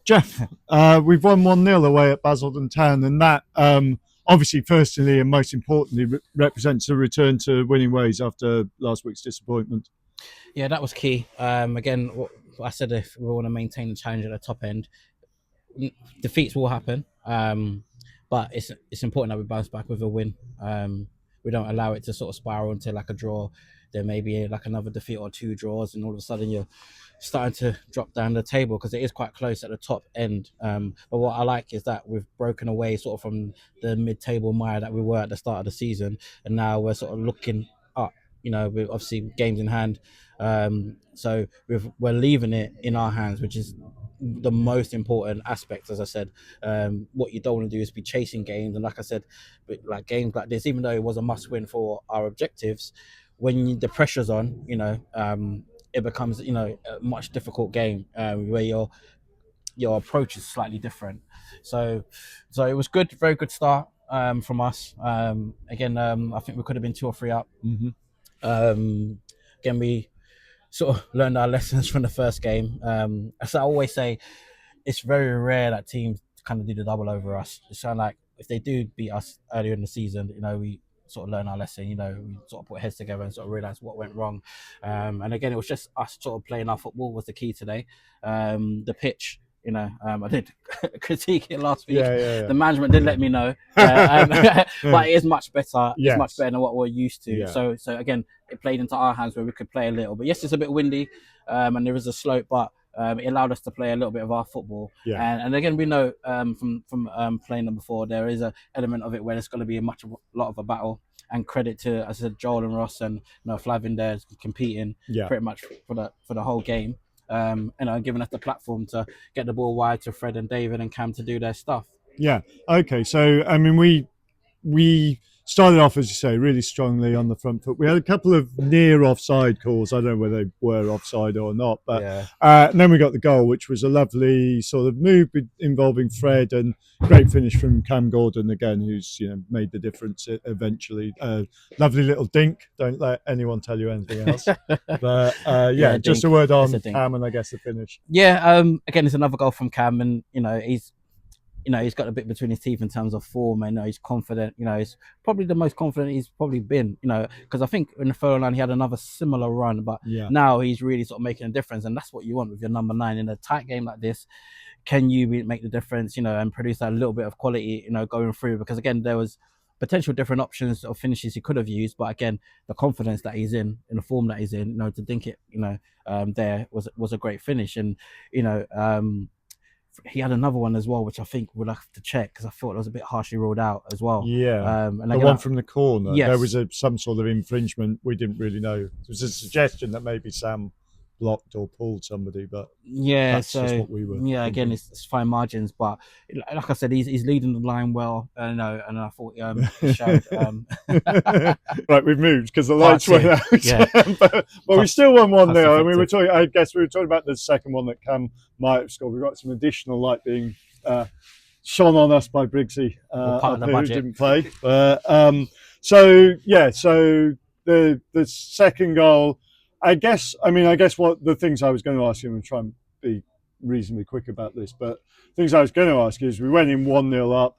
Geoff, we've won 1-0 away at Basildon Town, and that obviously, firstly and most importantly, represents a return to winning ways after last week's disappointment. Yeah, that was key. Again, what I said, if we want to maintain the challenge at the top end, defeats will happen. But it's important that we bounce back with a win. We don't allow it to sort of spiral into like a draw. There may be like another defeat or two draws, and all of a sudden you're starting to drop down the table because it is quite close at the top end. But what I like is that we've broken away sort of from the mid-table mire that we were at the start of the season, and now we're sort of looking up. With obviously games in hand. So we're leaving it in our hands, which is the most important aspect. As I said, what you don't want to do is be chasing games, and like I said, like games like this, even though it was a must-win for our objectives, when the pressure's on, it becomes a much difficult game where your approach is slightly different. So it was good, very good start from us. Again, I think we could have been 2 or 3 up. Mm-hmm. Again, we sort of learned our lessons from the first game. As I always say, it's very rare that teams kind of do the double over us. It's kind of like if they do beat us earlier in the season, we sort of learn our lesson. We sort of put heads together and sort of realize what went wrong. And again, it was just us sort of playing our football was the key today. The pitch. I did critique it last week. Yeah. The management did let me know, but it is much better. Yes. It's much better than what we're used to. Yeah. So again, it played into our hands where we could play a little. But yes, it's a bit windy, and there is a slope, but it allowed us to play a little bit of our football. Yeah. And again, we know from playing them before, there is a element of it where it's going to be a lot of a battle. And credit to, as I said, Joel and Ross and Flavin there competing pretty much for the whole game. Giving us the platform to get the ball wide to Fred and David and Cam to do their stuff. Yeah. Okay. So I mean, we started off, as you say, really strongly on the front foot. We had a couple of near offside calls. I don't know whether they were offside or not, but and then we got the goal, which was a lovely sort of move involving Fred and great finish from Cam Gordon again, who's made the difference eventually. Lovely little dink. Don't let anyone tell you anything else. But just dink. A word on Cam and I guess the finish. Yeah. Again, it's another goal from Cam, and he's got a bit between his teeth in terms of form, and he's confident. He's probably the most confident he's probably been. Because I think in the third line he had another similar run, but now he's really sort of making a difference, and that's what you want with your number 9 in a tight game like this. Can you make the difference? And produce that little bit of quality, going through? Because again, there was potential different options of finishes he could have used, but again, the confidence that he's in the form that he's in, to dink it, there was a great finish, and he had another one as well, which I think we'll have to check because I thought it was a bit harshly ruled out as well. Yeah, and the one from the corner. Yes. There was some sort of infringement. We didn't really know. There was a suggestion that maybe Sam blocked or pulled somebody, but that's just what we were. Yeah, thinking. Again, it's fine margins, but like I said, he's leading the line well. And I thought he showed. Right, we've moved because the lights went out. Yeah. but we still won 1-0. I mean, I guess we were talking about the second one that Cam might have scored. We got some additional light being shone on us by Briggsy, who didn't play. So the second goal. I guess what the things I was going to ask you, and try and be reasonably quick about this, but things I was going to ask you is we went in 1-0 up.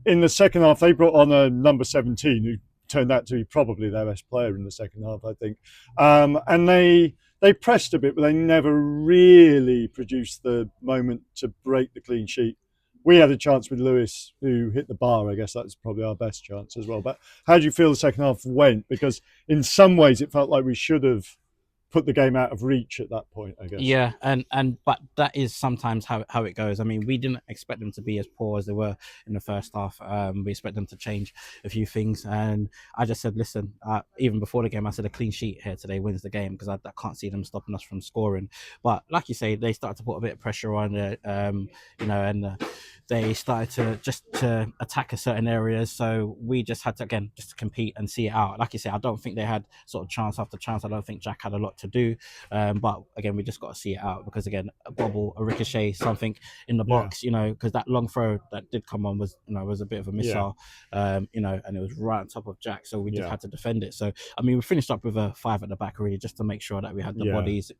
In the second half, they brought on a number 17 who turned out to be probably their best player in the second half, I think. And they pressed a bit, but they never really produced the moment to break the clean sheet. We had a chance with Lewis, who hit the bar. I guess that's probably our best chance as well. But how do you feel the second half went? Because in some ways it felt like we should have put the game out of reach at that point, I guess. Yeah, but that is sometimes how it goes. I mean, we didn't expect them to be as poor as they were in the first half. We expect them to change a few things, and I just said, listen, even before the game, I said a clean sheet here today wins the game because I can't see them stopping us from scoring. But like you say, they started to put a bit of pressure on it, and they started to attack a certain areas. So we just had to compete and see it out. Like you say, I don't think they had sort of chance after chance. I don't think Jack had a lot to do. But again, we just got to see it out because again, a bobble, a ricochet, something in the box, because that long throw that did come on was a bit of a missile, and it was right on top of Jack. So we just had to defend it. So, I mean, we finished up with a 5 at the back really just to make sure that we had the bodies,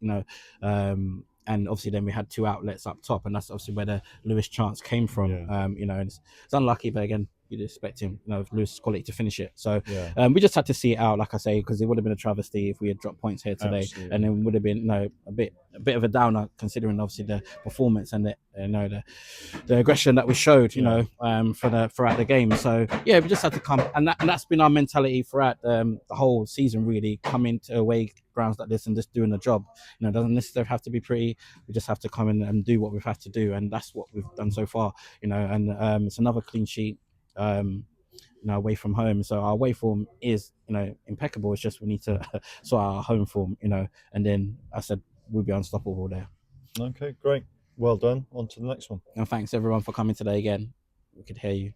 and obviously then we had 2 outlets up top, and that's obviously where the Lewis chance came from. Yeah. You know, and it's unlucky, but again, you'd expect him, you know, Lewis' quality to finish it. So Yeah. we just had to see it out, like I say, because it would have been a travesty if we had dropped points here today. Absolutely. And it would have been, you know, a bit of a downer considering obviously the performance and the, you know, the aggression that we showed, you know, throughout the game. So yeah, we just had to come, and that's been our mentality throughout the whole season, really, coming to away grounds like this and just doing the job. You know, it doesn't necessarily have to be pretty. We just have to come in and do what we've had to do, and that's what we've done so far. You know, and it's another clean sheet. You know, away from home. So our away form is, you know, impeccable. It's just we need to sort out our home form, you know, and then I said we'll be unstoppable there. Okay, great. Well done. On to the next one. And thanks everyone for coming today again. We could hear you.